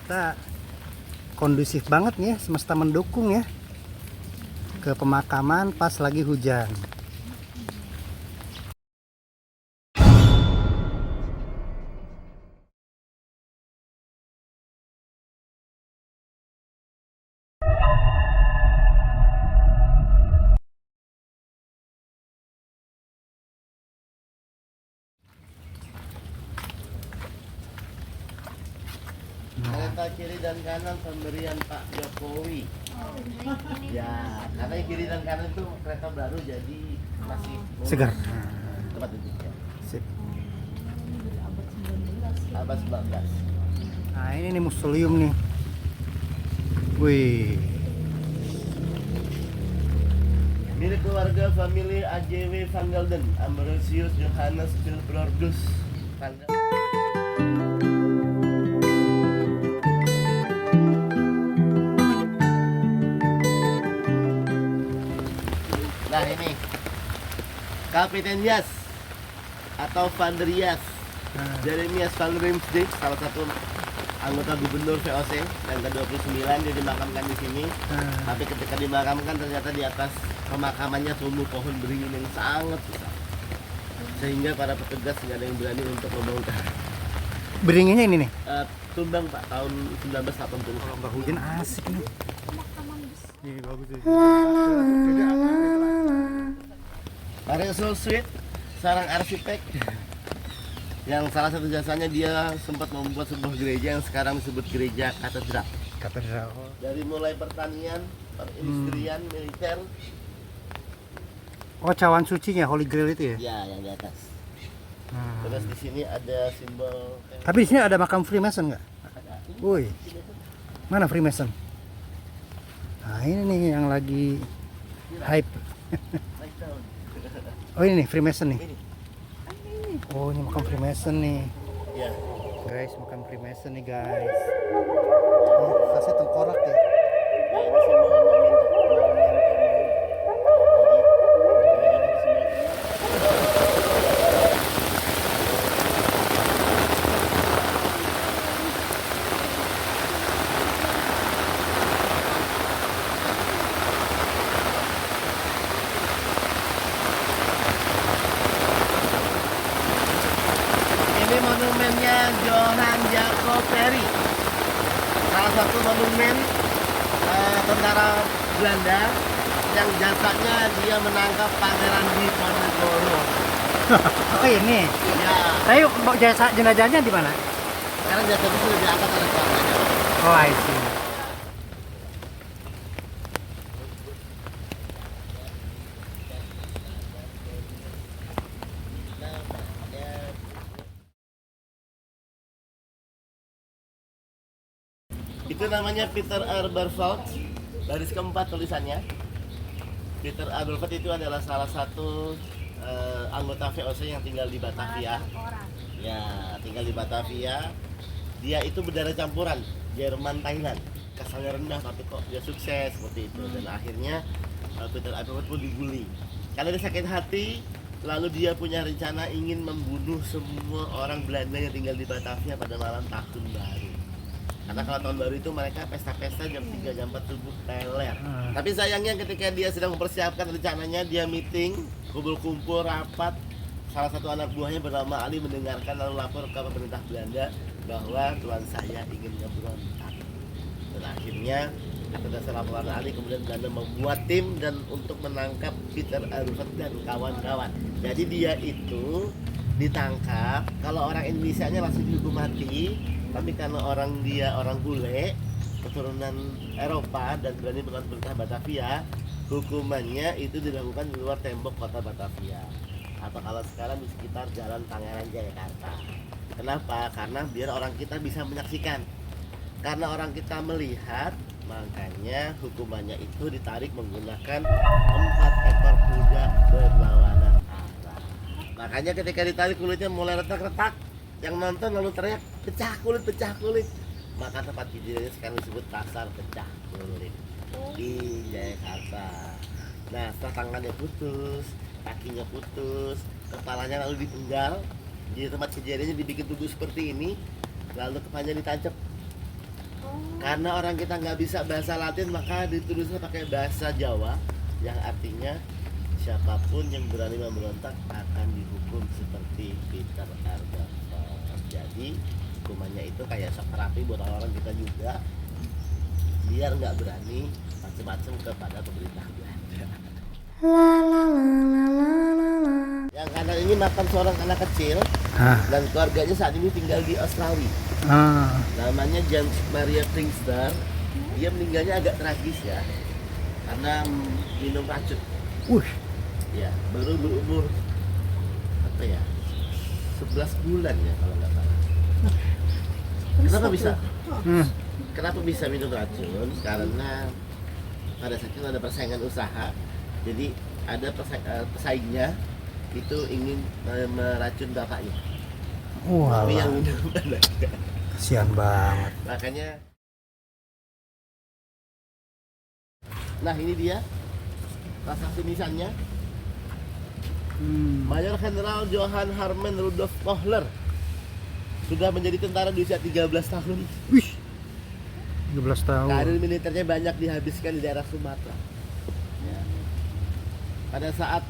Ternyata kondusif banget nih ya, semesta mendukung ya ke pemakaman pas lagi hujan. Kereta kiri dan kanan pemberian Pak Jokowi. Ya, karena yang kiri dan kanan itu kereta baru jadi masih Segar. tempat duduknya. Sip. Abad 19. Nah ini nih museum nih. Wih. Milik keluarga famili AJW Van Gelden, Ambrosius Johannes Wilbrordus Van Gelden. Nah ini Kapiten Yas atau Van der Yas, Jeremias van Riemsdyk, salah satu anggota gubernur VOC yang ke-29. Dia dimakamkan di sini. Tapi ketika dimakamkan ternyata di atas pemakamannya tumbuh pohon beringin yang sangat besar, sehingga para petugas nggak ada yang berani untuk membongkar. Beringinnya ini nih. Tumbang Pak tahun 1980. Kalau nggak hujan asik nih. Ini bagus sih. Marisol Sweet, seorang arsitek yang salah satu jasanya dia sempat membuat sebuah gereja yang sekarang disebut gereja katedral. Katedral. Dari mulai pertanian, perindustrian, militer, Oh, cawan sucinya Holy Grail itu ya? ya yang di atas. Hmm. Terus di sini ada simbol. Tapi di sini ada makam Freemason nggak? Woi, mana Freemason? Nah ini nih yang lagi hype. Oh ini nih Freemason nih. Ini. Oh ini makam Freemason nih. Ya. Guys, makam Freemason nih guys. Oh, khasnya tengkorak ya. Ya, ini simbol ini monumennya Johan Jacob Perry, salah satu monumen tentara Belanda yang jasanya dia menangkap Pangeran Diponegoro. Oh ini. Ya, Tapi jasa jenazahnya di mana? sekarang jasa itu sudah diangkat oleh keluarganya. Oh I see. Itu namanya Peter Aberfeldt, baris keempat tulisannya. Peter Aberfeldt itu adalah salah satu anggota VOC yang tinggal di Batavia. Ya, tinggal di Batavia. Dia itu berdarah campuran Jerman Thailand. Kasarnya rendah tapi kok dia sukses seperti itu. Dan akhirnya Peter Aberfeldt pun dibully. Karena dia sakit hati, lalu dia punya rencana ingin membunuh semua orang Belanda yang tinggal di Batavia pada malam tahun baru. Karena kalau tahun baru itu mereka pesta-pesta jam 3 jam 4 subuh teler. Tapi sayangnya ketika dia sedang mempersiapkan rencananya, dia meeting, kumpul-kumpul rapat. Salah satu anak buahnya bernama Ali mendengarkan lalu lapor ke pemerintah Belanda bahwa tuan saya ingin ngeberontak. Dan akhirnya atas dasar laporan Ali kemudian Belanda membuat tim dan untuk menangkap Peter Aberfeldt dan kawan-kawan. Jadi dia itu ditangkap, kalau orang Indonesianya langsung dihukum mati. Tapi karena dia orang bule, keturunan Eropa dan berani melawan perintah Batavia, hukumannya itu dilakukan di luar tembok kota Batavia. Atau kalau sekarang di sekitar Jalan Pangeran Jayakarta. Kenapa? Karena biar orang kita bisa menyaksikan. Karena orang kita melihat, makanya hukumannya itu ditarik menggunakan 4 ekor kuda berlawanan arah. Makanya ketika ditarik kulitnya mulai retak-retak. Yang nonton lalu teriak pecah kulit, maka tempat kejadiannya sekarang disebut pasar pecah kulit di Jayakarta. Nah, setelah tangannya putus, kakinya putus, kepalanya lalu dipenggal, di tempat kejadiannya dibikin tubuh seperti ini, lalu kepalanya ditancap. Karena orang kita nggak bisa bahasa Latin, maka ditulisnya pakai bahasa Jawa, yang artinya siapapun yang berani memberontak akan dihukum seperti Peter Arberford. Jadi hukumannya itu kayak shock terapi buat orang-orang kita juga, biar nggak berani macam-macam kepada pemerintah Belanda. Yang kanan ini makam seorang anak kecil dan keluarganya saat ini tinggal di Australia. Namanya James Maria Pringstar. Dia meninggalnya agak tragis ya, karena minum racun. Ya, baru berumur apa ya, 11 bulan ya kalau nggak salah. Kenapa bisa? Kenapa bisa minum racun? Karena pada saat itu ada persaingan usaha. Jadi ada pesaingnya itu ingin meracun bapaknya. Tapi yang minum anaknya. Kasihan banget. Makanya. Nah ini dia prasasti nisannya. Mayor Jenderal Johann Hermann Rudolf Kohler sudah menjadi tentara di usia 13 tahun. Wih, 13 tahun. Karir militernya banyak dihabiskan di daerah Sumatera. Ya. Pada saat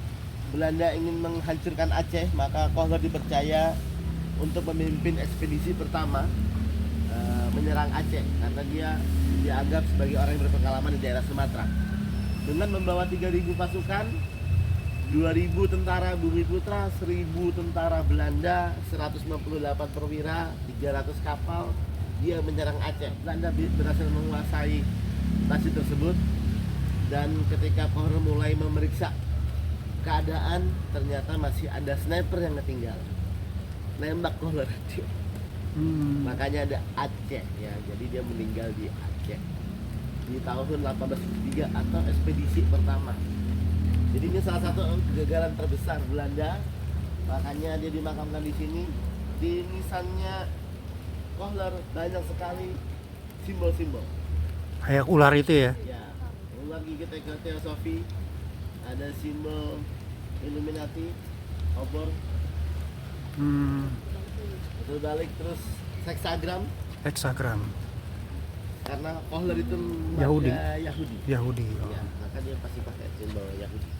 Belanda ingin menghancurkan Aceh, maka Kohler dipercaya untuk memimpin ekspedisi pertama menyerang Aceh, karena dia dianggap sebagai orang yang berpengalaman di daerah Sumatera. Dengan membawa 3.000 pasukan, 2.000 tentara Bumiputra, 1.000 tentara Belanda, 198 perwira, 300 kapal, dia menyerang Aceh. Belanda berhasil menguasai lokasi tersebut, dan ketika Kohler mulai memeriksa keadaan, ternyata masih ada sniper yang ketinggalan. Nembak Kohler. Makanya ada Aceh ya. Jadi dia meninggal di Aceh di tahun 1873 atau ekspedisi pertama. Jadi ini salah satu kegagalan terbesar Belanda. Makanya dia dimakamkan di sini. Di nisannya Kohler banyak sekali simbol-simbol. Kayak ular itu ya? Ya, ular gigit teosofi. Ada simbol Illuminati, obor. Terbalik terus heksagram. Karena Kohler itu Yahudi. Yahudi. Ya, maka dia pasti pakai simbol Yahudi.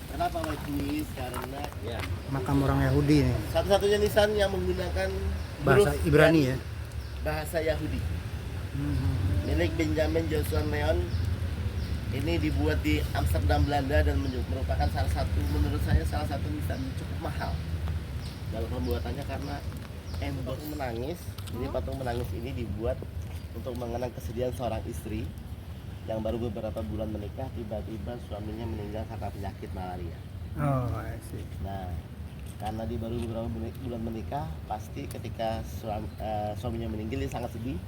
Kenapa White Louis? Karena ya Makam orang Yahudi nih. satu-satunya nisan yang menggunakan Bahasa huruf Ibrani ya. Bahasa Yahudi. Milik Benjamin Joshua Neon. Ini dibuat di Amsterdam, Belanda, dan merupakan menurut saya salah satu nisan cukup mahal dalam pembuatannya, karena emboss menangis. Jadi patung menangis ini dibuat untuk mengenang kesedihan seorang istri yang baru beberapa bulan menikah, tiba-tiba suaminya meninggal karena penyakit malaria. I see. Nah, karena dia baru beberapa bulan menikah, pasti ketika suaminya meninggal dia sangat sedih,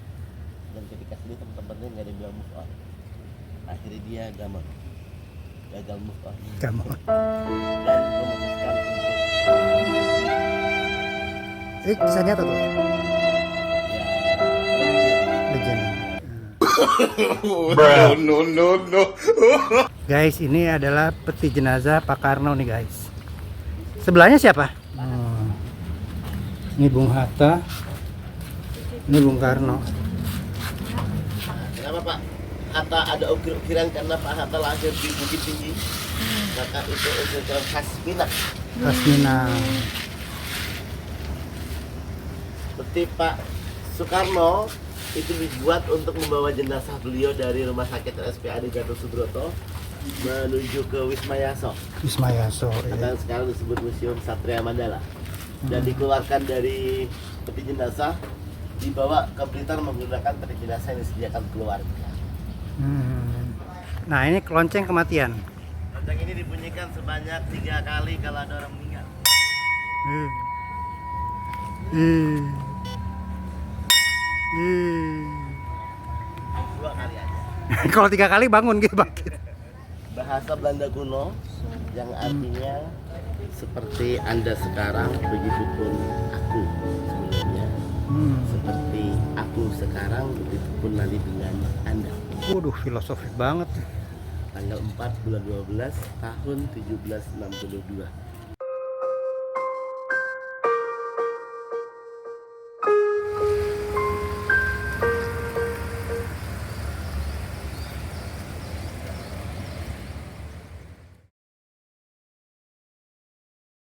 dan ketika sedih teman-temannya nggak ada yang bilang move on. Akhirnya dia gagal move on dan memutuskan untuk Kisah nyata tuh. ya Legend. No. Guys, ini adalah peti jenazah Pak Karno nih guys. Sebelahnya siapa? Ini Bung Hatta. Ini Bung Karno. Kenapa Pak Hatta ada ukir-ukiran? Karena Pak Hatta lahir di Bukit Tinggi, maka itu ukiran khas Minang. Khas Minang. Seperti Pak Soekarno itu dibuat untuk membawa jenazah beliau dari Rumah Sakit RSPAD Gatot Subroto menuju ke Wisma Yaso. Iya. Atau sekarang disebut Museum Satria Mandala. Dan dikeluarkan dari peti jenazah, dibawa ke Blitar menggunakan peti jenazah yang disediakan keluarga. Nah, ini lonceng kematian. Lonceng ini dibunyikan sebanyak 3 kali kalau ada orang meninggal. Dua kali aja. Kalau 3 kali bangun gitu bangkit. Bahasa Belanda kuno yang artinya seperti Anda sekarang, begitupun aku sebelumnya. Seperti aku sekarang, begitupun nanti dengan Anda. Waduh, filosofis banget. Tanggal 4 bulan 12 tahun 1762.